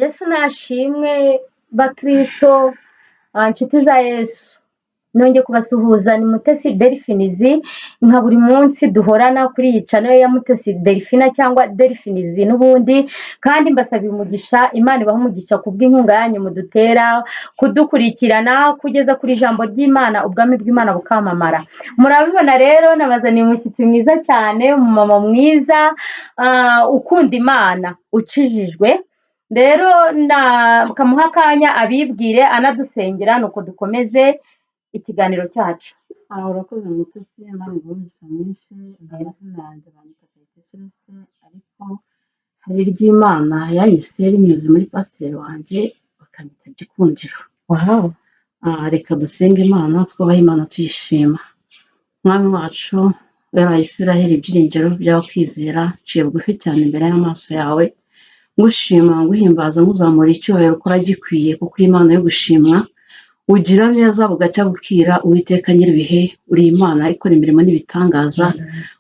Yesu nashimwe bakristo, inshuti za Yesu, nongeye kubasuhuza. Ni Mutesi Delphinizi, nka buri munsi duhorana kuri iyi channel ya Mutesi Delphina cyangwa Delphinizi n'ubundi, kandi mbasabira umugisha, Imana ibaha umugisha kubw'inkunga yanyu mudutera kudukurikirana kugeza kuri ijambo ry'Imana, ubwami bw'Imana bukamamara. Murabibona rero, nabazaniye umushyitsi mwiza cyane, umumama mwiza, ukunda Imana, ukijijwe. Rero kamuha akanya abibwire anadusengera, nuko dukomeze ikiganiro cyacu. urakoze Mutesi, Imana igumisha mwinshi. Amazina yanjye bandika Kayitesi, ariko hari iry'Imana yanyise rinyuze muri pasiteri wanjye bakanyita Gikundiro. Wow. Reka dusenge Imana, twubahe Imana tuyishima. Mwami wacu w'Abisiraheli, Isiraheli, ibyiringiro by'abakwizera, nciye bugufi cyane imbere y'amaso yawe, ngushima nguhimbaza nguzamura icyubahiro ukora gikwiye, kuko uri Imana yo gushimwa, ugira neza bugacya bukira. Uwiteka nyir'ibihe, uri Imana ikora imirimo n'ibitangaza,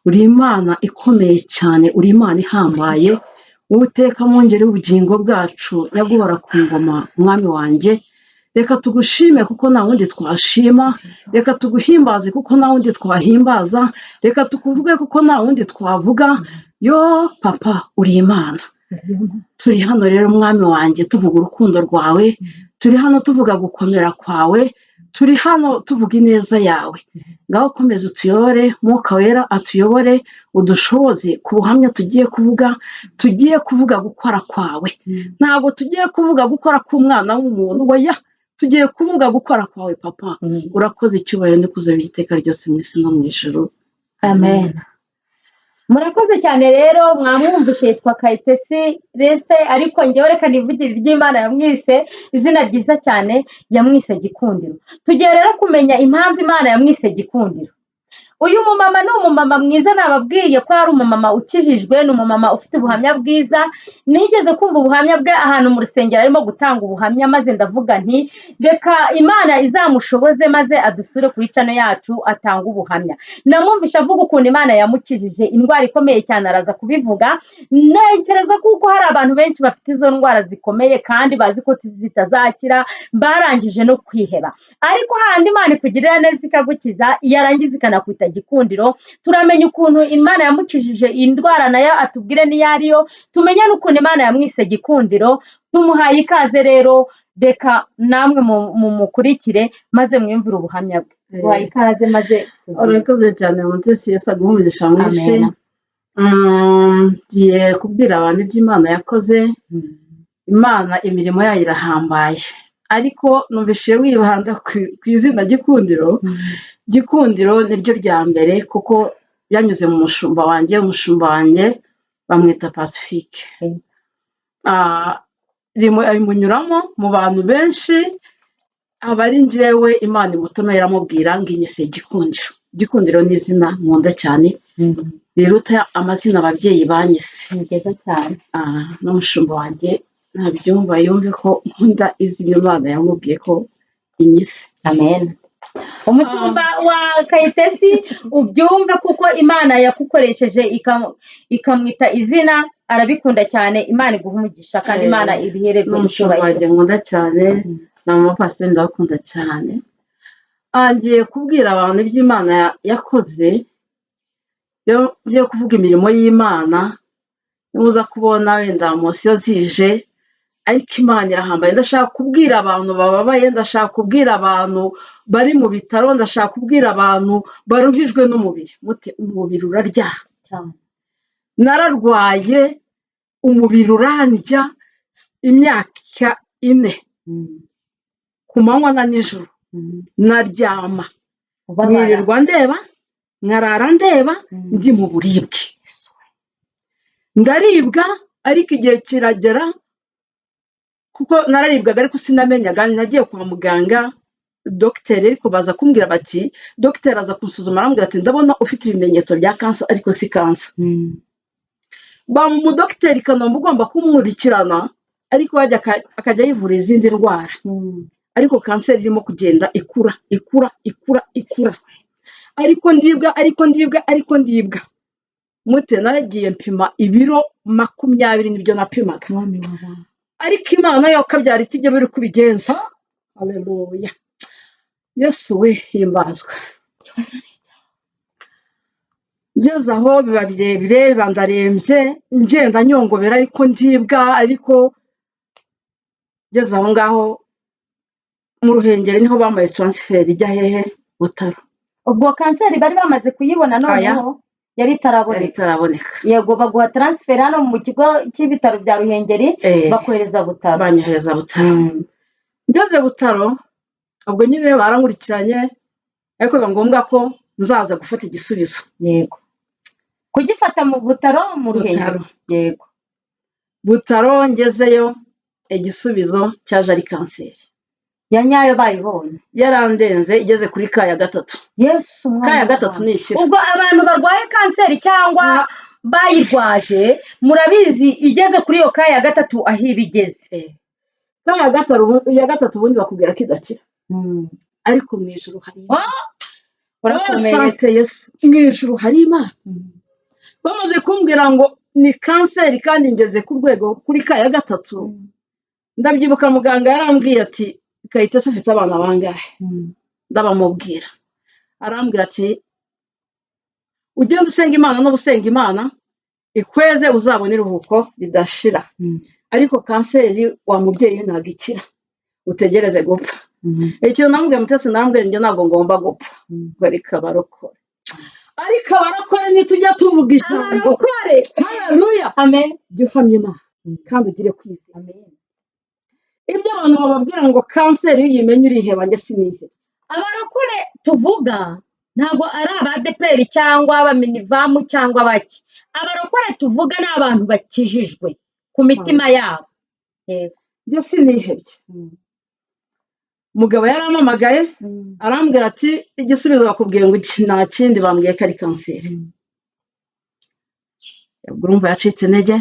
uri Imana ikomeye cyane, uri Imana ihambaye, Uwiteka mwungeri w'ubugingo bwacu, nyaguhora ku ngoma. Mwami wanjye, reka tugushime kuko nta wundi twashima, reka tuguhimbaze kuko nta wundi twahimbaza, reka tukuvuge kuko nta wundi twavuga. Yo papa, uri Imana. Turi hano rero mwami wanjye tuvuga urukundo rwawe, turi hano tuvuga gukomera kwawe, turi hano tuvuga ineza yawe. Ngaho komeza utuyobore, Mwuka Wera atuyobore, udushoboze ku buhamya tugiye kuvuga gukora kwawe. Ntabwo tugiye kuvuga gukora k'umwana w'umuntu, oya, tugiye kuvuga gukora kwawe papa. Urakoze, icyubahiro n'ikuzo by'iteka ryose mu isi no mu ijuru. Amen. Murakoze cyane rero, mwamwumvishe yitwa Kayitesi Reste, ariko njyewe reka nivugire iry'Imana yamwise izina ryiza cyane, yamwise Gikundiro. Tugiye rero kumenya impamvu Imana yamwise Gikundiro. Uyu mumama ni umumama mwiza, nababwiye ko ari umumama ukijijwe, ni umumama ufite ubuhamya bwiza. Nigeze kumva ubuhamya bwe ahantu mu rusengero arimo gutanga ubuhamya, maze ndavuga nti reka Imana izamushoboze maze adusure kuri channel yacu atanga ubuhamya. Namwumvisha avuga ukuntu Imana yamukijije indwara ikomeye cyane, araza kubivuga. Ntekereza kuko hari abantu benshi bafite izo ndwara zikomeye kandi bazi ko zitazakira, barangije no kwiheba. Ariko handi Imana ikugirira neza ikagukiza, yarangiza ikanakwita Gikundiro. Turamenya ukuntu Imana yamukijije indwara, nayo atubwire niyo ariyo. Tumenye n'ukuntu Imana yamwise Gikundiro. Tumuhaye ikaze rero, reka namwe mukurikire maze mwimvire ubuhamya bwe. Tuhaye ikaze maze urakoze cyane Mutesi, Yesu aguhe umugisha mwinshi. Ngiye kubwira abantu iby'Imana yakoze. Imana imirimo yayo irahambaye, ariko numvise wibanda ku izina Gikundiro. Gikundiro niryo rya mbere kuko yanyuze mu umushumba wanjye bamwita Pacifique. Rimunyuramo mu bantu benshi, aba ari njyewe Imana imutuma iramubwira ngo inyise Gikundiro. Gikundiro ni izina nkunda cyane, riruta amazina ababyeyi banyise. Ni byiza cyane. N'umushumba wanjye nabyumva yumve ko nkunda izina Imana yamubwiye ko inyise. Amen. Umushumba wa Kayitesi ubyumve kuko Imana yakukoresheje ikamwita izina, arabikunda cyane. Imana iguha umugisha kandi Imana ibihererwe n'umushumba wanjye nkunda cyane, na mama pasiteri ndakunda cyane. Ngiye kubwira abantu iby'Imana yakoze. Iyo ngiye kuvuga imirimo y'Imana, nimuza kubona wenda emosiyo zije, ariko Imana irahambaye. Ndashaka kubwira abantu bababaye, ndashaka kubwira abantu bari mu bitaro, ndashaka kubwira abantu baruhijwe n'umubiri. Umubiri urarya cyane. Nararwaye, umubiri urandya imyaka 4, ku manywa na nijoro. Naryama, nirirwa ndeba, nkarara ndeba, ndi mu buribwe. Ndaribwa, ariko igihe kiragera, kuko nararibwaga ariko sinamenyaga. Nagiye kwa muganga, dogiteri ariko baza kumbwira bati, dogiteri aza kunsuzuma arambwira ati ndabona ufite ibimenyetso bya kansa ariko si kansa. Umudogiteri Kanombe ugomba kumwurikirana, ariko akajya yivura izindi ndwara, ariko kanseri irimo kugenda ikura. Ariko ndibwa. Naragiye mpima ibiro 20 nibyo napimaga. ariko imana yo kabyara iti ibyo biri kubigenza. Haleluya. Yesu we himbazwa. Ngeze aho biba birebire, biba ndarembye, ngenda nyongobera ariko ndibwa, ariko ngeze aho ngaho mu Ruhengeri niho bambaye transfert ijya hehe? Butaro. ubwo kanseri bari bamaze kuyibona noneho yari itaraboneka. Yego, baguha transfer hano mu kigo cy'ibitaro bya Ruhengeri, bakohereza Butaro. Banyohereza Butaro. Ngeze Butaro ubwo nyine barankurikiranye, ariko biba ngombwa ko nzaza gufata igisubizo. Yego, kugifata mu Butaro mu Ruhengeri. Yego, Butaro ngezeyo igisubizo cyaje ari kanseri ya nyayo bayibonye, yarandenze igeze kuri ka ya gatatu. Yesu ka ya gatatu ni iki? Ubwo abantu barwaye kanseri cyangwa bayirwaje murabizi igeze kuri iyo ka ya gatatu aho ibigeze. Ka ya gatatu ubundi bakubwira ko idakira, ariko mu ijuru hari urakomeye. Mu ijuru hari Imana. Bamaze kumbwira ngo ni kanseri kandi ngeze ku rwego kuri ka ya gatatu, ndabyibuka muganga yarambwiye ati Kayitesi ufite abana bangahe? Ndabamubwira, arambwira ati ugenda usenga Imana no gusenga Imana ikweze uzabona iruhuko ridashira, ariko kanseri wa mubyeyi ntabwo ikira, utegereze gupfa. Ikintu namubwiye Mutesi, namubwiye njye ntabwo ngomba gupfa, ariko abarokore nitujya tuvuga ijambo. Haleluya, amen. Jya uhamya Imana kandi ugire kwizera. Amen. Ibyo abantu bababwira ngo kanseri uyimenye uriheba, njye siniheba. Abarokore tuvuga ntabwo ari abadeperi cyangwa abaminivamu cyangwa baki. Abarokore tuvuga ni abantu bakijijwe ku mitima yabo. Njye sinihebye. Mugabo yarampamagaye arambwira ati igisubizo bakubwiye ngo nta kindi, bambwiye ko ari kanseri. Urumva yacitse intege.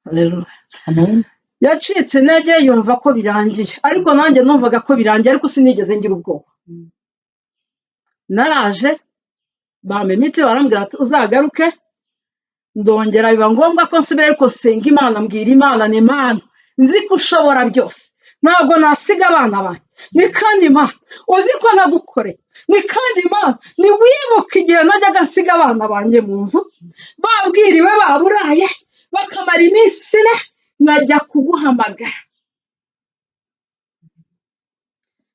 Haleluya, amen. Yacitse intege yumva ko birangiye, ariko nanjye numvaga ko birangiye, ariko sinigeze ngira ubwoba. Naraje bampa imiti, barambwira ati uzagaruke. Ndongera biba ngombwa ko nsubira, ariko senga Imana, mbwira Imana ni Imana nzi ko ushobora byose, ntabwo nasiga abana banjye. Ni kandi Imana uzi ko nagukore, ni kandi Imana ni wibuka igihe najyaga nsiga abana banjye mu nzu babwiriwe baburaye bakamara iminsi ine, nkajya kuguhamagara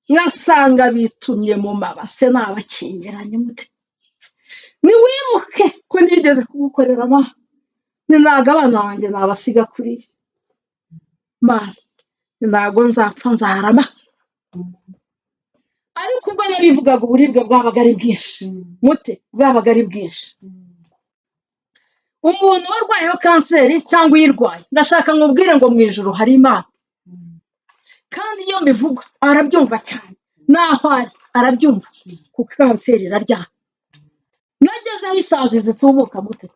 nkasanga bitumye mu mabase nabakingiranye mute. Ni wibuke ko nigeze kugukorera Mana, ni ntabwo abana banjye nabasiga kuri Mana, ntabwo nzapfa nzarama. Ariko ubwo nabivugaga uburibwe bwabaga ari bwinshi, mute bwabaga ari bwinshi. Umuntu warwayeho kanseri cyangwa uyirwaye, ndashaka nkubwire ngo mu ijuru hari Imana, kandi iyo mbivuga arabyumva cyane, naho ari arabyumva, kuko kanseri iraryana. Nagezeho isazi zitumuka mute,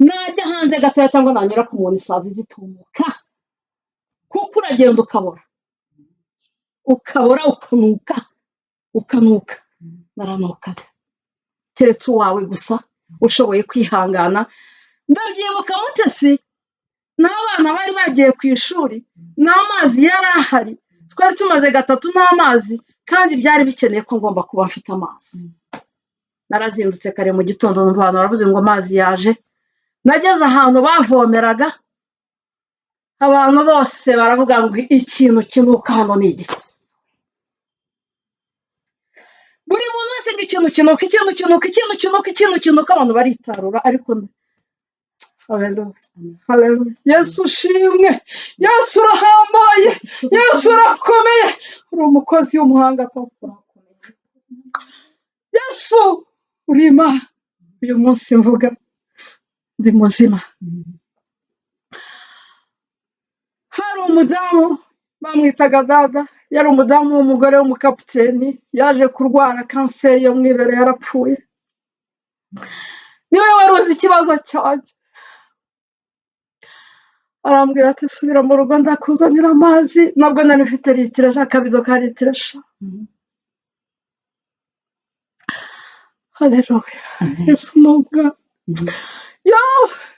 najya hanze gatoya cyangwa nanyura ku muntu isazi zitumuka, kuko uragenda ukabora ukanuka. Naranukaga, keretse uwawe gusa ushoboye kwihangana. Ndabyibuka Mutesi n'abana bari bagiye ku ishuri, n'amazi yari ahari, twari tumaze gatatu n'amazi, kandi byari bikeneye ko ngomba kuba mfite amazi. Narazindutse kare mu gitondo, numva abantu baravuze ngo amazi yaje. Nageze ahantu bavomeraga, abantu bose baravuga ngo ikintu kinuka hano ni igiki. Buri muntu wese ngo ikintu kinuka, abantu baritarura. Ariko haleluya, Yesu ushimwe, Yesu urahambaye, Yesu urakomeye, uri umukozi w'umuhanga papa, Yesu uri Imana. Uyu munsi mvuga ndi muzima. Hari umudamu bamwitaga Dada, yari umudamu w'umugore w'umukapiteni, yaje kurwara kanseri yo mu ibere, yarapfuye. Niwe wari uzi ikibazo cyanjye. Arambwira ati subira mu rugo ndakuzanira amazi. Nabwo nari mfite litiro akabido ka litiro eshanu. Haleluya, Yesu ni umwami,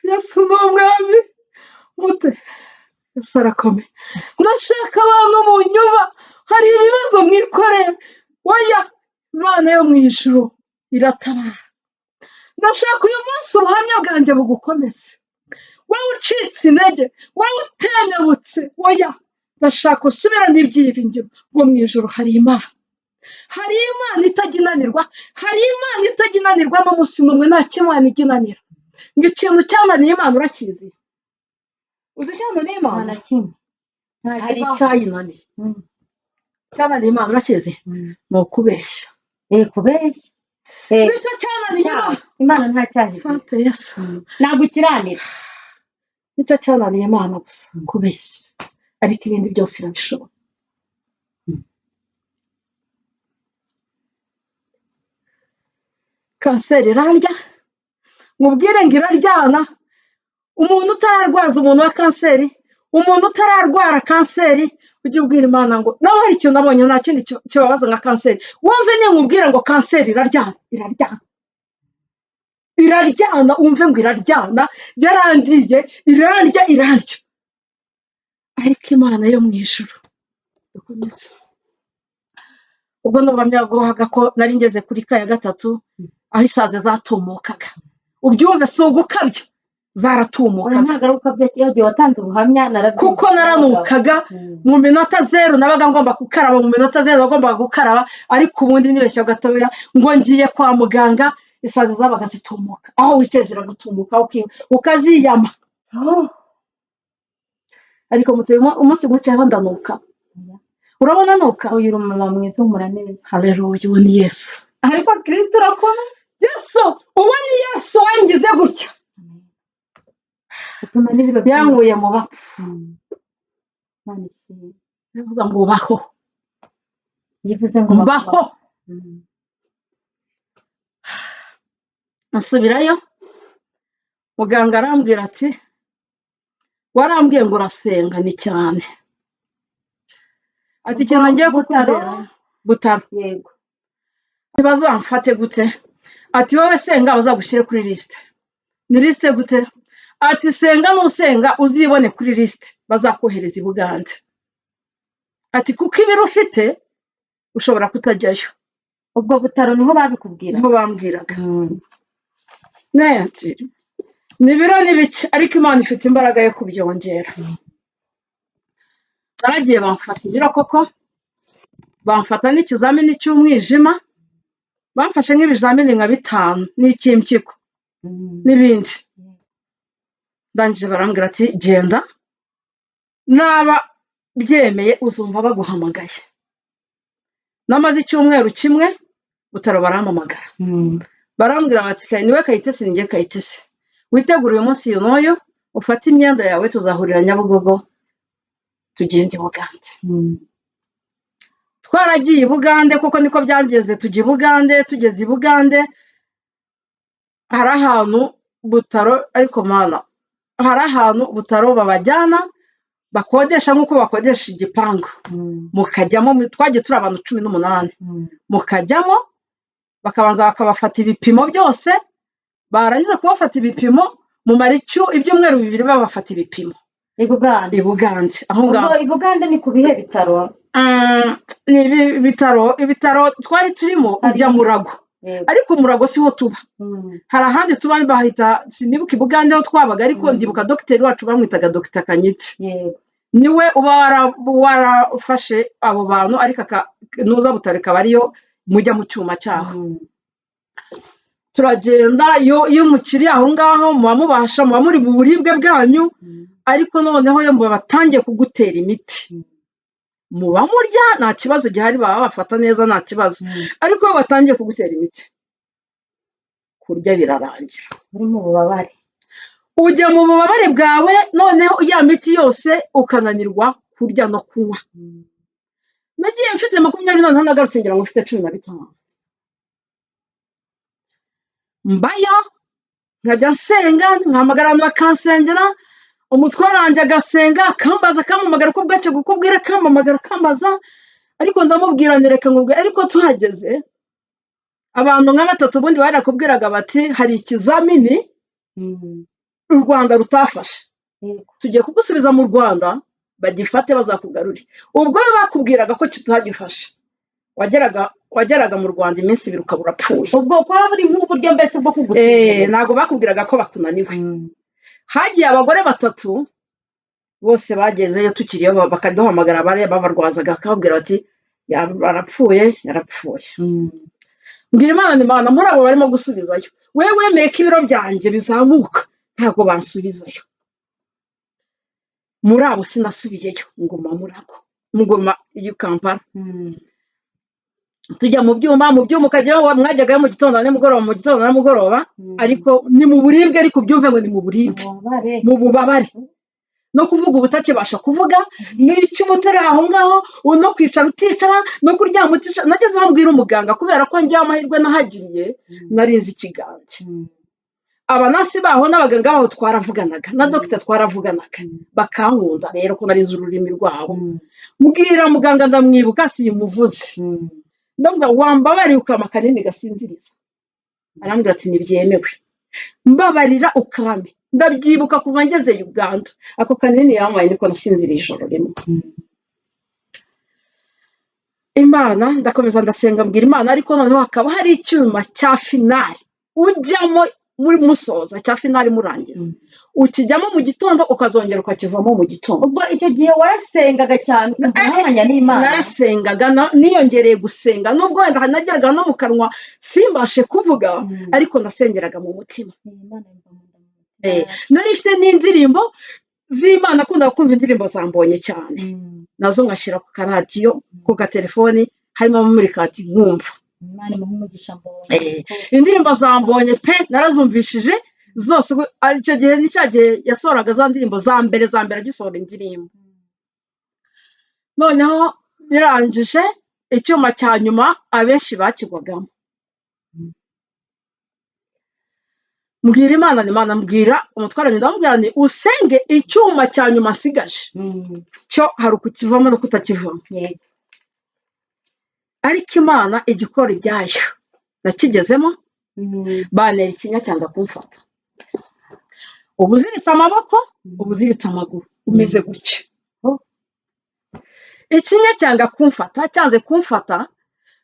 Yesu ni umwami. gute ese arakomeye ndashaka abantu mu nyuma hari ibibazo mwikorera oya imana yo mu ijuru iratabara ndashaka uyu munsi ubuhamya bwanjye bugukomeze wowe ucitse intege wowe utenyabutse oya ndashaka usubirane ibyiringiro ngo mu ijuru hari imana itajya inanirwa hari imana itajya inanirwa n'umunsi n'umwe nta kimana ijya inanira ngo ikintu cyananiye imana urakizi uzi icyananiye nta imana na kimwe hari icyayinaniye cyananiye imana urakizi ni ukubeshya kubeshya nicyo cyananiye imana nta cyahize sante yesu ntabwo ukiranira nicyo cyananiye imana gusa kubeshya ariko ibindi byose irabishobora kanseri irarya mubwire ngo iraryana umuntu utararwaza umuntu wa kanseri umuntu utararwara kanseri ujye ubwira imana ngo nawe hari ikintu nabonye nta kindi kibabaza nka kanseri wumve ninkubwire ngo kanseri iraryana wumve ngo iraryana yarangiye irarya ariko imana yo mu ijuru dukomeze ubwo nubamyaguhaga ko nari ngeze kuri ka ya gatatu aho isazi zatumukaga ubyumve si ugukabya zaratumukaga ntabwo ari ukabya igihe watanze ubuhamya kuko naranukaga mu minota 0 nabaga ngomba gukaraba mu minota 0 nagombaga gukaraba ariko ubundi nibeshya gatoya ngo ngiye kwa muganga isazi zabaga zitumuka aho wicaye ziragutumuka ukaziyama ariko umunsi gucaho ndanuka urabona nuka uyu uri umumama mwiza umura neza haleluya uwo ni yesu ariko kristo urakomeye yesu uwo ni yesu wangize gutya utuma n'ibiro yankuye mu bapfu bivuga ngo baho yivuze ngo baho asubirayo muganga arambwira ati warambwiye ngo urasenga ni cyane ati ikintu ngiye Butaro yego bazamfate gute ati wowe senga bazagushyire kuri lisite ni lisite gute ati senga nusenga uzibone kuri lisite bazakohereza i Bugande ati kuko ibiro ufite ushobora kutajyayo ubwo Butaro niho babikubwira niho bambwiraga ati ni ibiro ni bike ariko imana ifite imbaraga yo kubyongera baragiye bamfata ibiro koko bamfata n'ikizamini cy'umwijima bamfashe nk'ibizamini nka 5 n'icy'impyiko n'ibindi ndangije barambwira ati genda naba byemeye uzumva baguhamagaye namaze icyumweru kimwe Butaro barampamagara barambwira bati niwe Kayitesi ninjye Kayitesi witegura uyu munsi y'unoyo ufate imyenda yawe tuzahurira Nyabugogo tugende i Bugande twaragiye i Bugande kuko niko byageze tujya i Bugande tugeze i Bugande hari ahantu Butaro ariko mana hari ahantu Butaro babajyana bakodesha nk'uko bakodesha igipangu mukajyamo twagiye turi abantu 18 mukajyamo bakabanza bakabafata ibipimo byose barangiza kubafata ibipimo mu maricu ibyumweru 2 babafata ibipimo i Bugande aho ngaho i Bugande ni ku bihe bitaro ni ibitaro twari turimo ujya Murago ariko Murago siho tuba hari ahandi tuba bahita sinibuka i Bugande aho twabaga ariko ndibuka dogiteri wacu bamwitaga Dr Kanyitsi niwe uba warafashe abo bantu ariko nuza Butaro ikaba ariyo mujya mu cyuma cyaho turagenda iyo umukiriya aho ngaho muba mubasha muba muri mu buribwe bwanyu ariko noneho yo mba batangiye kugutera imiti muba murya nta kibazo gihari baba bafata neza nta kibazo ariko iyo batangiye kugutera imiti kurya birarangira uri mu bubabare ujya mu bubabare bwawe noneho ya miti yose ukananirwa kurya no kunywa nagiye mfite 20 none nagarutse ngira ngo mfite 15 mbayo nkajya nsenga nkahamagara abantu bakansengera umutware wanjye agasenga akambaza akampamagara uko bwace gukubwira akampamagara akambaza ariko ndamubwira nereka nkubwira ariko tuhageze abantu nka 3 ubundi barakubwiraga bati hari ikizamini u Rwanda rutafashe Yego. tugiye kugusubiza mu Rwanda bagifate bazakugarure. Ubwo bakubwiraga ko tutagifashe wageraga mu Rwanda iminsi 2 ukaba urapfuye. ubwo kwaba buri nk'uburyo mbese bwo kugusuzuma. Ntabwo bakubwiraga ko bakunaniwe. Hagiye abagore 3 bose bagezeyo tukiriyo bakaduhamagara babarwazaga bakababwira bati yarapfuye. Mbwira Imana ni Imana muri abo barimo gusubizayo wewe wemeye ko ibiro byanjye bizamuka ntabwo bansubizayo. Muri abo sinasubiyeyo nguma iyo Kampala. Tujya mu byuma ukajyaho mwajyagayo mu gitondo na nimugoroba ariko ni mu buribwe ariko byumve ngo ni mu buribwe mu bubabare no kuvuga ubutakibasha kuvuga n'icyo utari aho ngaho no kwicara uticara no kuryama uticara. Nageze aho mbwira umuganga kubera ko njya amahirwe nahagiriye narinze ikiganza. Abanasi baho n'abaganga baho twaravuganaga na dogita twaravuganaga bakankunda rero ko narinze ururimi rwabo. Mbwira muganga ndamwibuka simuvuze ndamubwira wambabariye ukama kanini gasinziriza. Arambwira ati ntibyemewe mbabarira ukame. Ndabyibuka kuva ngeze Uganda ako kanini yamaye niko nasinziriye ijoro rimwe. Imana ndakomeza ndasenga mbwira Imana ariko noneho hakaba hari icyuma cya finali ujyamo muri musoza cya finali murangiza ukijyamo mu gitondo ukazongera ukakivamo mu gitondo. Ubwo icyo gihe warasengaga cyane ukamenya n'Imana. Narasengaga niyongereye gusenga nubwo wenda nageraga no mu kanwa simbashe kuvuga ariko nasengeraga mu mutima. Nari mfite n'indirimbo z'Imana akunda kumva indirimbo zambonye cyane nazo ngashyira ku karadiyo ku gatelefoni harimo muri kati nkumva. Imana imuhe umugisha mbonye. Indirimbo zambonye pe narazumvishije zose. Icyo gihe ni cya gihe yasohoraga za ndirimbo za mbere agisohora indirimbo. Noneho birangije icyuma cya nyuma abenshi bakigwagamo. Mbwira Imana ni Imana mbwira umutwaranye ndamubwira ni usenge icyuma cya nyuma asigaje cyo hari ukukivamo no kutakivamo. Ariko Imana igikora ibyayo nakigezemo banera ikinya cyanga kumfata. Ubuziritse amaboko ubuziritse amaguru umeze gutya. Ikinya cyanga kumfata cyanze kumfata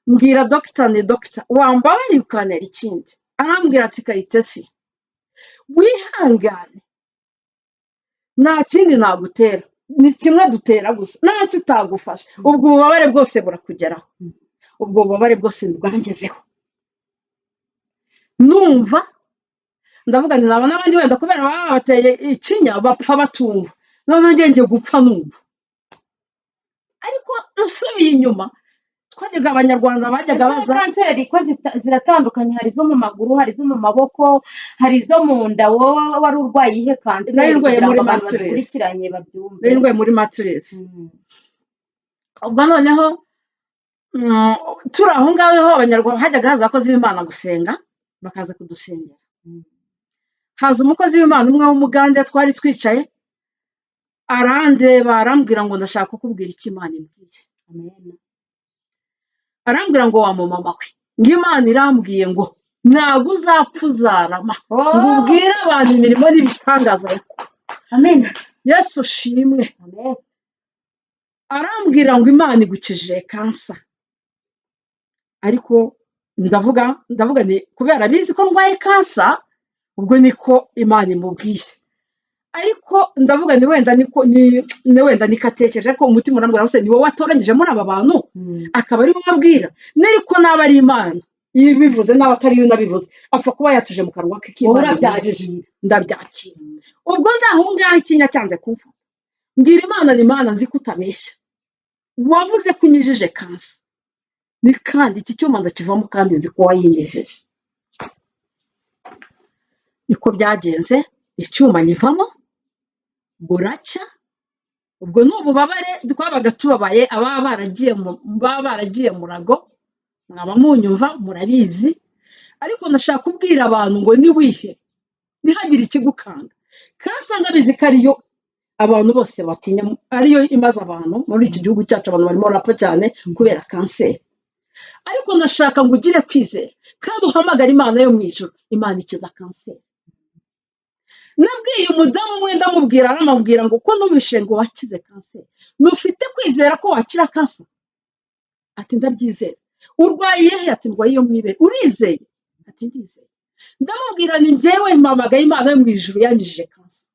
mbwira dogita ni dogita wambabariye ukanera ikindi. Arambwira ati Kayitesi wihangane nta kindi nagutera ni kimwe dutera gusa nta kitagufasha. Ubwo bubabare bwose burakugeraho. Ubwo bubabare bwose bwangezeho numva ndavuga ni naba n'abandi wenda kubera baba bateye ikinya bapfa batumva none ngiye gupfa numva. Ariko nasubiye inyuma twajyaga abanyarwanda bajyaga baza kanseri ko ziratandukanye hari zo mu maguru hari zo mu maboko hari zo mu nda. Wowe wari urwaye ihe kanseri? Nari ndwaye muri maturesi. Nari ndwaye muri maturesi. Ubwo noneho turi aho ngaho abanyarwanda hajyaga haza abakozi b'Imana gusenga bakaza kudusengera. Haza umukozi w'Imana umwe w'umugande twari twicaye arandeba arambwira ngo ndashaka kukubwira icyo Imana imbwiye. Arambwira ngo wa mama we ngo Imana irambwiye ngo ntabwo uzapfa uzarama ngo ubwire abantu imirimo n'ibitangaza yakora. Amen. Yesu shimwe. Arambwira ngo Imana igukijije kansa. Ariko ndavuga ni kubera bizi ko ndwaye kansa ubwo niko Imana imubwiye. Ariko ndavuga ni wenda nikatekereje ko umutima urambwira hose ni wowe watoranyije muri aba bantu akaba ari wowe abwira nariko naba ari Imana ibivuze nawe atari yo nabivuze apfa kuba yatuje mu kanwa ke k'Imana. Ndabyakira. Ubwo ndaho ngaho ikinya cyanze kumva mbwira Imana ni Imana nzi kutabeshya wavuze kunyijije kansa ni kandi iki cyuma ndakivamo kandi nzi ko wayingejeje. Niko byagenze icyuma nyivamo buracya. Ubwo n'ububabare twabaga tubabaye ababa baragiye murago mwaba munyumva murabizi. Ariko ndashaka kubwira abantu ngo niwihe ntihagire ikigukanga. Kansa ndabizi ko ariyo abantu bose batinya ariyo imaze abantu muri iki gihugu cyacu. Abantu barimo barapfa cyane kubera kanseri. Ariko ndashaka ngo ugire kwizera kandi uhamagara Imana yo mu ijuru. Imana ikiza kanseri. nabwiye umudamu umwe ndamubwira aramubwira ngo ko numvishe ngo wakize kanseri ntufite kwizera ko wakira kanseri ati ndabyizera urwaye hehe ati ndwaye iyo mu ibere urizeye ati ndizeye ndamubwira ni njyewe mpamagaye imana yo mu ijuru yanyujije kanseri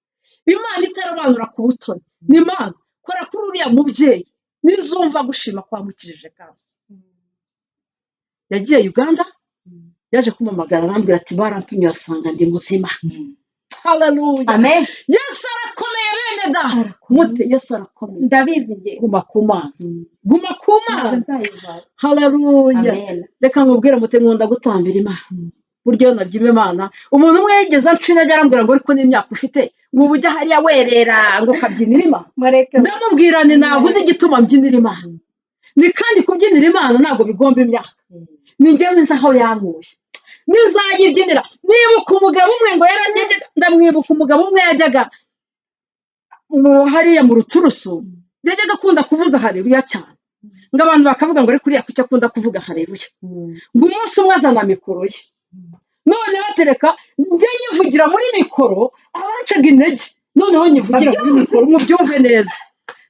imana itarabanura ku butoni ni imana kora kuri uriya mubyeyi nizumva gushima ko wamukijije kanseri yagiye Uganda yaje kumamagara arambwira ati barampimye basanga ndi muzima haleluya amen yesu arakomeye bene da mute yesu arakomeye ndabizi nge guma ku mana guma ku mana nzayiva haleluya amen reka nkubwire mute nkunda gutambira imana buryo nabyima imana umuntu umwe yigeze aca intege arambwira ngo ariko n'imyaka ufite ngo ubu ujya hariya werera ngo ukabyinira imana mureke ndamubwira ni ntabwo uzi igituma mbyinira imana ni kandi kubyinira imana ntabwo bigomba imyaka ni njyewe nzi aho yankuye nizayibyinira nibuka umugabo umwe ngo yarajyaga ndamwibuka umugabo umwe yajyaga hariya mu ruturusu yajyaga akunda kuvuza hareruya cyane ngo abantu bakavuga ngo ariko uriya kuki akunda kuvuga hareruya ngo umunsi umwe azana mikoro ye none batereka njye nyivugira muri mikoro abancaga intege noneho nyivugira muri mikoro mubyumve neza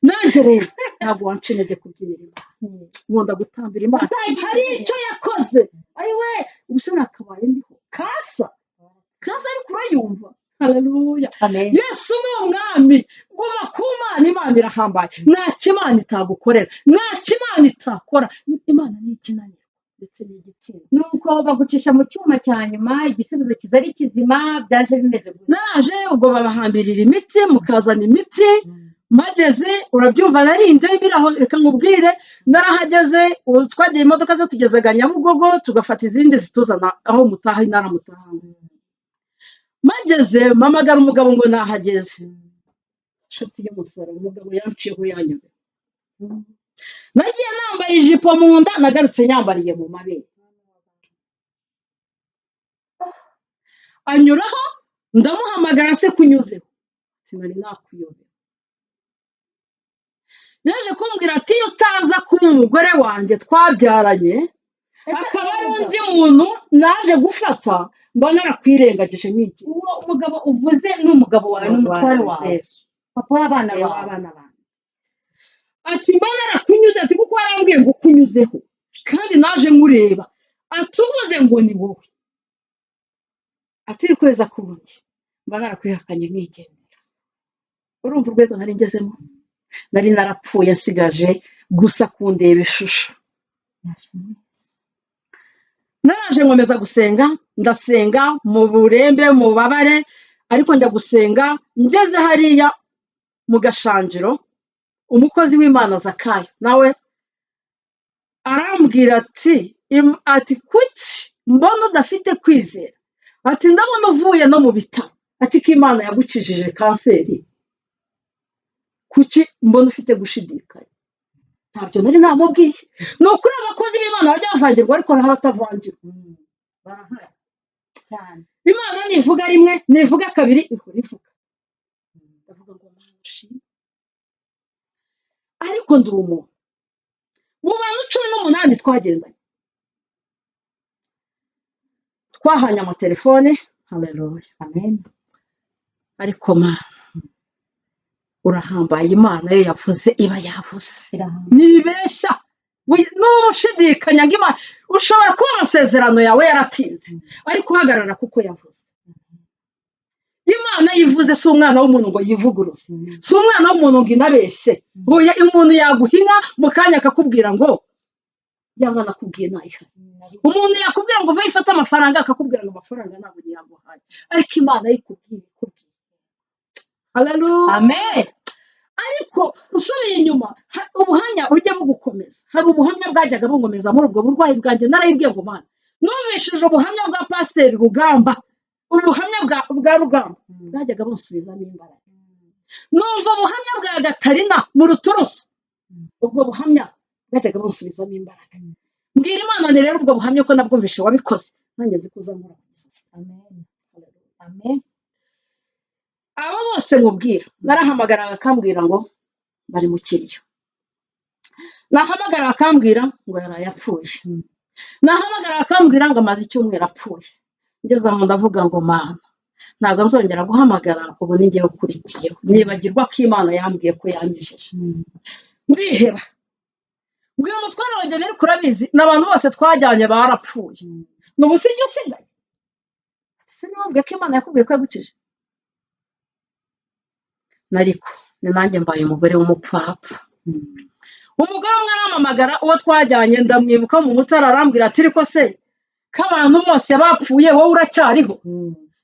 nanjye rero ntabwo wanca intege kubyinira imana nkunda gutambira imana hari icyo yakoze ayiwe ubuse nakabaye ndiho kasa ariko urayumva haleluya amen yesu ni umwami guma ku mana imana irahambaye ntacyo imana itagukorera ntacyo imana itakora imana ni ikinaniro ndetse n'igitsina nuko bagucisha mu cyuma cya nyuma igisubizo kiza ari kizima byaje bimeze gutya naje ubwo babahambirira imiti mukazana imiti mageze urabyumva narinze biraho reka nkubwire narahageze twagiye imodoka ze tugezaga Nyabugogo tugafata izindi zituzana aho mutaha intara mutaha mageze mpamagara umugabo ngo nahageze shati y'umusara umugabo yanciyeho yanyuze nagiye nambaye ijipo mu nda nagarutse nyambariye mu mabere anyuraho ndamuhamagara se kunyuzeho sinari nakuyobera yaje kumbwira ati iyo utaza kuba umugore wanjye twabyaranye akaba ari undi muntu naje gufata mba narakwirengagije nk'iki uwo umugabo uvuze ni umugabo wawe n'umutware wawe papa w'abana bawe ati mba narakunyuze ati kuko warambwiye ngo ukunyuzeho kandi naje nkureba ati uvuze ngo ni wowe ati iri kweza ku bundi mba narakwihakanye nk'igendera urumva urwego nari ngezemo nari narapfuye nsigaje gusa kundeba ishusho naraje nkomeza gusenga ndasenga mu burembe mu bubabare ariko njya gusenga ngeze hariya mu gashanjiro umukozi w'Imana Zakayo nawe arambwira ati kuki mbona udafite kwizera ati ndabona uvuye no mu bitaro ati ko Imana yagukijije kanseri kuki mbona ufite gushidikanya ntabyo nari namubwiye ni ukuri abakozi b'Imana bajya bavangirwa ariko naho batavangirwa barahari cyane Imana nivuga rimwe nivuga kabiri ihora ivuga ndavuga ngo nashimye ariko ndi umuntu mu bantu 18 twagendanye twahanye amatelefone haleluya amen ariko mana urahambaye Imana yo yavuze iba yavuze nibeshya n'ushidikanya ngo Imana ushobora kuba amasezerano yawe yaratinze ariko uhagarara kuko yavuze Imana yivuze si umwana w'umuntu ngo yivuguruze si umwana w'umuntu ngo inabeshye umuntu yaguhina mu kanya akakubwira ngo yaba nakubwiye nayihari umuntu yakubwira ngo vaye ifate amafaranga akakubwira ngo amafaranga ntabwo yaguhaye ariko Imana yikubwiye haleluya amen ariko usubiye inyuma ubuhamya ujya bugukomeza hari ubuhamya bwajyaga bungomeza muri ubwo burwayi bwanjye narayibwiye ngo mana numvishije ubuhamya bwa pasiteri Rugamba ubuhamya bwa Rugamba bwajyaga bunsubizamo imbaraga numva ubuhamya bwa Gatarina mu ruturusu ubwo buhamya bwajyaga bunsubizamo imbaraga mbwira Imana ni rero ubwo buhamya ko nabwumvishe wabikoze nanjye zikuzamura amen amen abo bose mubwira narahamagara akambwira ngo bari mu kiriyo nahamagara akambwira ngo yaraye apfuye nahamagara akambwira ngo amaze icyumweru apfuye ngeze aho ndavuga ngo mana ntabwo nzongera guhamagara ubu ni njyewe ukurikiyeho nibagirwa ko Imana yambwiye ko yanyujije ndiheba mbwira umutware wanjye nari kurabizi n'abantu bose twajyanye barapfuye n'ubu si njye usigaye sinababwiye ko Imana yakubwiye ko yagukije nariko ni nanjye mbaye umugore w'umupfapfa umugore umwe arampamagara uwo twajyanye ndamwibuka mu mutara arambwira ati ariko se ko abantu bose bapfuye wowe uracyariho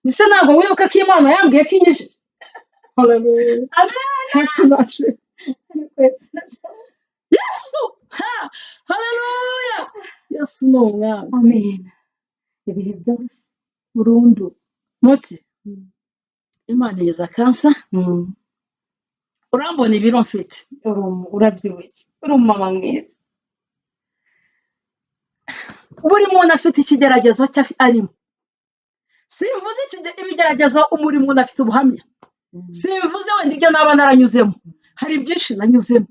ese ntabwo wibuka ko Imana yambwiye ko inyujije Yesu haleluya Yesu ni umwami amen ibihe byose burundu muti Imana igeza kansa urambona ibiro mfite urabyibushye uri umumama mwiza buri muntu afite ikigeragezo cye arimo simvuze ibigeragezo buri muntu afite ubuhamya simvuze wenda ibyo naba naranyuzemo hari byinshi nanyuzemo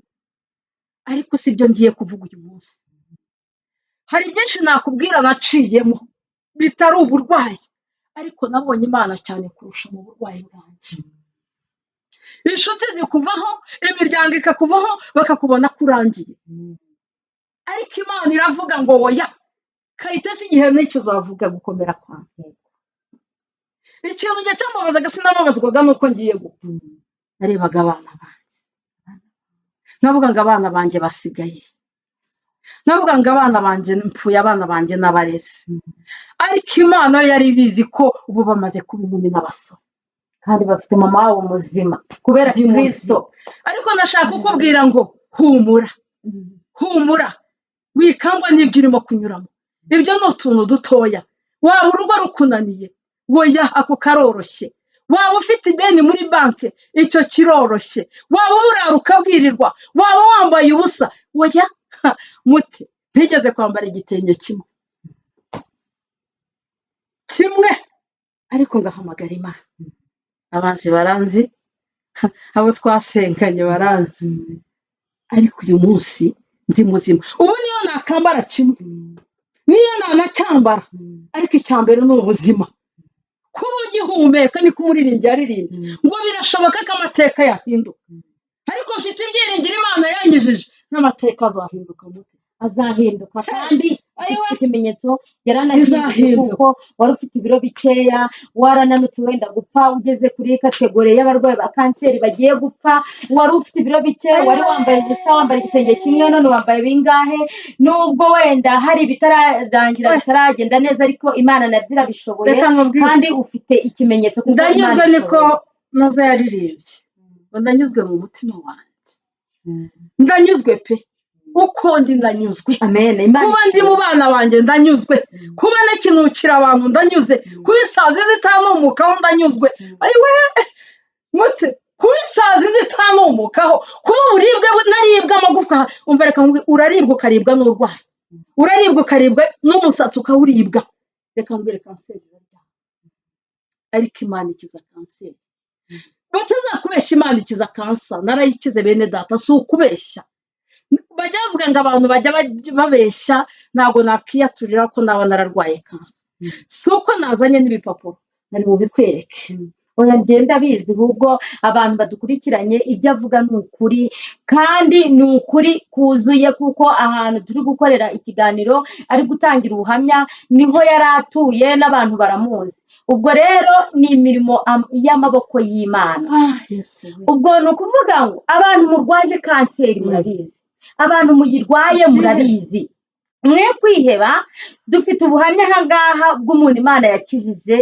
ariko si byo ngiye kuvuga uyu munsi hari byinshi nakubwira naciyemo bitari uburwayi ariko nabonye Imana cyane kurusha mu burwayi bwanjye inshuti zikuvaho imiryango ikakuvaho bakakubona ko urangiye ariko Imana iravuga ngo oya Kayitesi igihe n'icyo uzavuga gukomera kwanjye ikintu njye cyambabazaga sinababazwaga nuko ngiye gupfa narebaga abana banjye navuga ngo abana banjye basigaye navuga ngo abana banjye mpfuye abana banjye n'abarezi ariko Imana yo yari ibizi ko ubu bamaze kuba inkumi n'abasore kandi bafite mama wabo muzima kubera Kristo ariko ndashaka kukubwira ngo humura humura wikangwa n'ibyo urimo kunyuramo ibyo ni utuntu dutoya waba urugo rukunaniye woya ako karoroshye waba ufite ideni muri banki icyo kiroroshye waba urara ukabwirirwa waba wambaye ubusa woya muti ntigeze kwambara igitenge kimwe ariko ngahamagara Imana abanzi baranzi abo twasenganye baranzi ariko uyu munsi ndi muzima ubu niyo nakambara kimwe niyo nanacyambara ariko icyambere ni ubuzima kuba ugihumeka niko umuririmbyi yaririmbye ngo birashoboka ko amateka yahinduka ariko mfite ibyiringiro Imana yangijije n'amateka azahinduka azahinduka kandi ifite ikimenyetso yaranahinduka kuko wari ufite ibiro bikeya warananutse wenda gupfa ugeze kuri kategori y'abarwayi ba kanseri bagiye gupfa wari ufite ibiro bikeya wari wambaye ubusa wambaye igitenge kimwe none wambaye bingahe nubwo wenda hari bitararangira bitaragenda neza ariko Imana nabyo irabishoboye kandi ufite ikimenyetso kuko ndanyuzwe niko maze yaririmbye ndanyuzwe mu mutima wanjye ndanyuzwe pe uko ndi ndanyuzwe amen kuba ndi mu bana banjye ndanyuzwe kuba nakinukira abantu ndanyuze kuba isazi zitanumukaho ndanyuzwe ayiwe mute kuba isazi zitanumukaho kuba uburibwe naribwa amagufwa umva reka uraribwa ukaribwa n'urwaye uraribwa ukaribwa n'umusatsi ukawuribwa reka mbwire kanseri ariko Imana ikiza kanseri batazakubeshya Imana ikiza kansa narayikize bene data si ukubeshya bajya bavuga ngo abantu bajya babeshya ntabwo nakiyaturira ko naba nararwaye kansa si uko nazanye n'ibipapuro nari bubikwereke oya ngenda bizi ahubwo abantu badukurikiranye ibyo avuga ni ukuri kandi ni ukuri kuzuye kuko ahantu turi gukorera ikiganiro ari gutangira ubuhamya niho yari atuye n'abantu baramuzi ubwo rero ni imirimo y'amaboko y'Imana ubwo ni ukuvuga ngo abantu murwaje kanseri murabizi abantu muyirwaye murabizi mwe kwiheba dufite ubuhamya ahangaha bw'umuntu Imana yakijije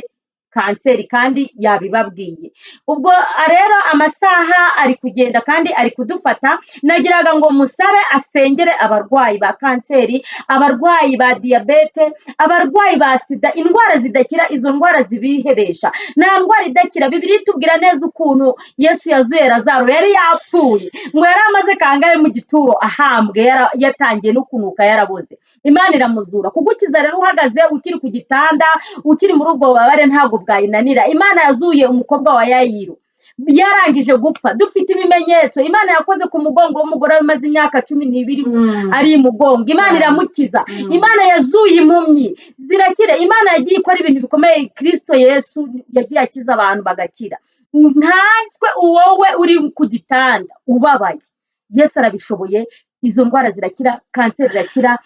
kanseri kandi yabibabwiye ubwo rero amasaha ari kugenda kandi ari kudufata nagiraga ngo musabe asengere abarwayi ba kanseri abarwayi ba diyabete abarwayi ba sida indwara zidakira izo ndwara zibihebesha nta ndwara idakira Bibiliya itubwira neza ukuntu Yesu yazuye Lazaro yari yapfuye ngo yari amaze kangahe mu gituro ahambwe yatangiye no kunuka yaraboze Imana iramuzura kugukiza rero uhagaze ukiri ku gitanda ukiri muri ubwo bubabare ntabwo bwayinanira Imana yazuye umukobwa wa Yayiro yarangije gupfa dufite ibimenyetso Imana yakoze ku mugongo w'umugore wari umaze imyaka 12 ari imugongo, Imana iramukiza, Imana yazuye impumyi zirakira, Imana yagiye ikora ibintu bikomeye. Kristo Yesu yagiye akiza abantu bagakira. Nkanswe wowe uri ku gitanda ubabaye, Yesu arabishoboye, izo ndwara zirakira, kanseri irakira.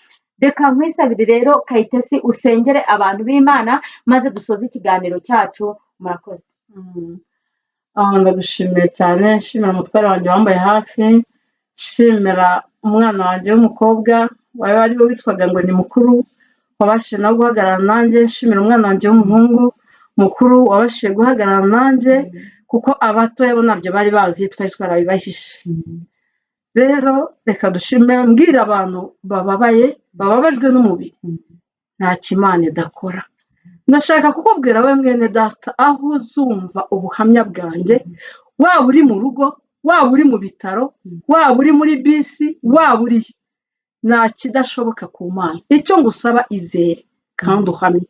Reka nkwisabire rero Kayitesi usengere abantu b'Imana maze dusoze ikiganiro cyacu. Murakoze. Ndagushimiye cyane, nshimira umutware wanjye wambaye hafi, nshimira umwana wanjye w'umukobwa wawe ari we witwaga ngo ni mukuru wabashije no guhagarara nanjye, nshimira umwana wanjye w'umuhungu mukuru wabashije guhagarara nanjye, kuko abatoya bo nabyo bari bazi, twari twarabibahishe. Rero reka dushime, mbwira abantu bababajwe n'umubiri nta kimana idakora. Ndashaka kukubwira we mwene data, aho uzumva ubuhamya bwanjye, waba uri mu rugo, waba uri mu bitaro, waba uri muri bisi, waba uri nta kidashoboka ku Mana. Icyo ngusaba izere kandi uhamye.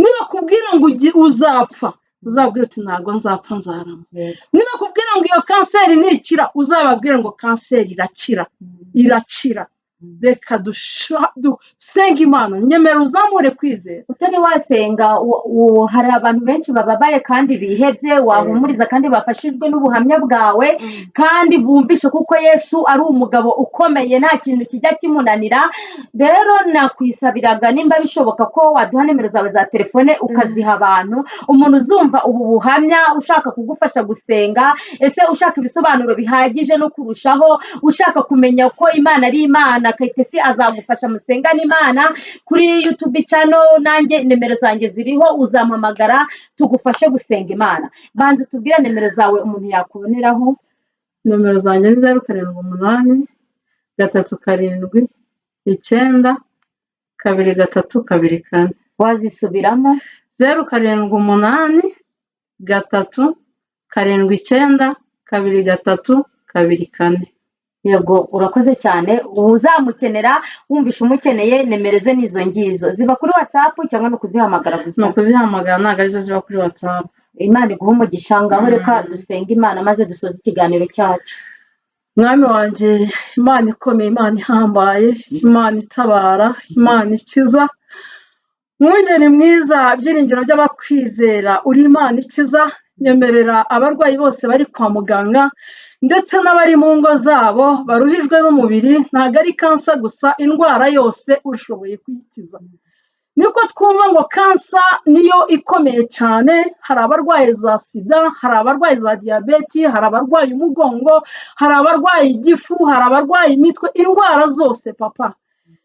Niba kubwira ngo uzapfa, uzabwira uti ntabwo nzapfa, nzarama. Niba kubwira ngo iyo kanseri nikira, uzababwira ngo kanseri irakira. Reka dusenga Imana, nyemera uzamure kwizera. Utari wasenga, hari abantu benshi bababaye kandi bihebye, wahumuriza kandi bafashijwe n'ubuhamya bwawe, kandi bumvishe kuko Yesu ari umugabo ukomeye, nta kintu kijya kimunanira. Rero nakwisabiraga nimba bishoboka ko waduha nimero zawe za telefone ukaziha abantu, umuntu uzumva ubu buhamya ushaka kugufasha gusenga, ese ushaka ibisobanuro bihagije no kurushaho, ushaka kumenya ko Imana ari Imana, Kayitesi azagufasha musengana Imana kuri YouTube channel. Nanjye nimero zanjye ziriho, uzampamagara tugufashe gusenga Imana. Banze tubwira nimero zawe umuntu yakuboneraho. Nimero zanjye ni 078 379 2324. Wazisubiramo? 078 379 2324. Yego, urakoze cyane. Uzamukenera wumvisha umukeneye, nimero ze nizo ngizo. Ziba kuri WhatsApp cyangwa no kuzihamagara gusa? No kuzihamagara, ntabwo arizo ziba kuri WhatsApp. Imana iguha umugisha. Ngaho reka dusenga Imana maze dusoze ikiganiro cyacu. Mwami wanjye, Imana ikomeye, Imana ihambaye, Imana itabara, Imana ikiza, mwungeri mwiza, byiringiro by'abakwizera, uri Imana ikiza. Nyemerera abarwayi bose bari kwa muganga ndetse n'abari mu ngo zabo baruhijwe n'umubiri, ntabwo ari kansa gusa, indwara yose ushoboye kuyikiza. Niko twumva ngo kansa niyo ikomeye cyane. Hari abarwaye za sida, hari abarwaye za diyabeti, hari abarwaye umugongo, hari abarwaye igifu, hari abarwaye imitwe, indwara zose papa,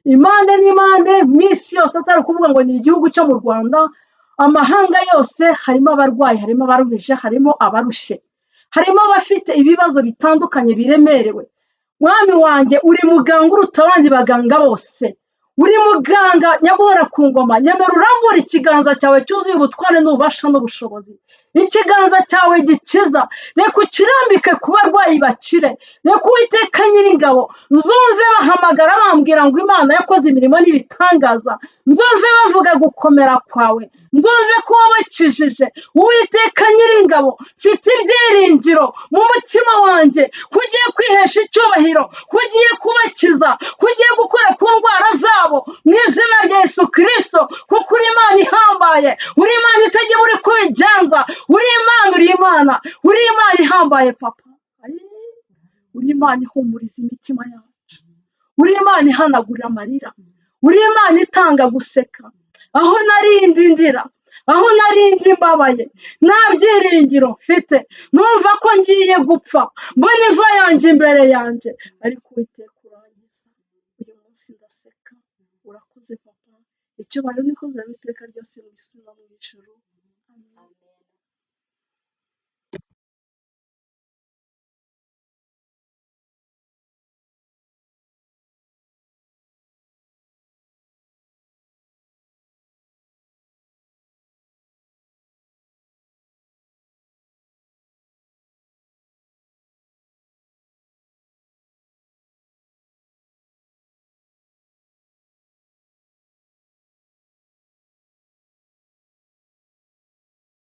impande n'impande, minsi yose, atari ukuvuga ngo ni igihugu cyo mu Rwanda, amahanga yose harimo abarwayi, harimo abaruhije, harimo abarushye, harimo abafite ibibazo bitandukanye biremerewe. Mwami wanjye, uri muganga uruta abandi baganga bose, uri muganga nyaguhora ku ngoma. Nyemera urambura ikiganza cyawe cyuzuye ubutware n'ububasha n'ubushobozi, ikiganza cyawe gikiza. Reka ukirambike ku barwayi bakire. Reka Uwiteka Nyiringabo, nzumve bahamagara bambwira ngo Imana yakoze imirimo n'ibitangaza, nzumve bavuga gukomera kwawe, nzumve ko wabakijije. Uwiteka Nyiringabo, mfite ibyiringiro mu mutima wanjye ko ugiye kwihesha icyubahiro, ko ugiye kubakiza, ko ugiye gukora ku ndwara zabo mu izina rya Yesu Kristo, kuko uri Imana ihambaye, uri Imana itagira uri kubigenza, uri Imana, uri Imana, uri Imana ihambaye papa. Uri Imana ihumuriza imitima yacu, uri Imana ihanagura amarira, uri Imana itanga guseka. Aho narindi ndira, aho narindi mbabaye, nta byiringiro mfite, numva ko ngiye gupfa, mbona imva yanjye imbere yanjye, ariko Uwiteka urangiza. Uyu munsi ndaseka. Urakoze papa, icyubahiro nikoze iteka ryose mu isi no mu ijuru. Amen.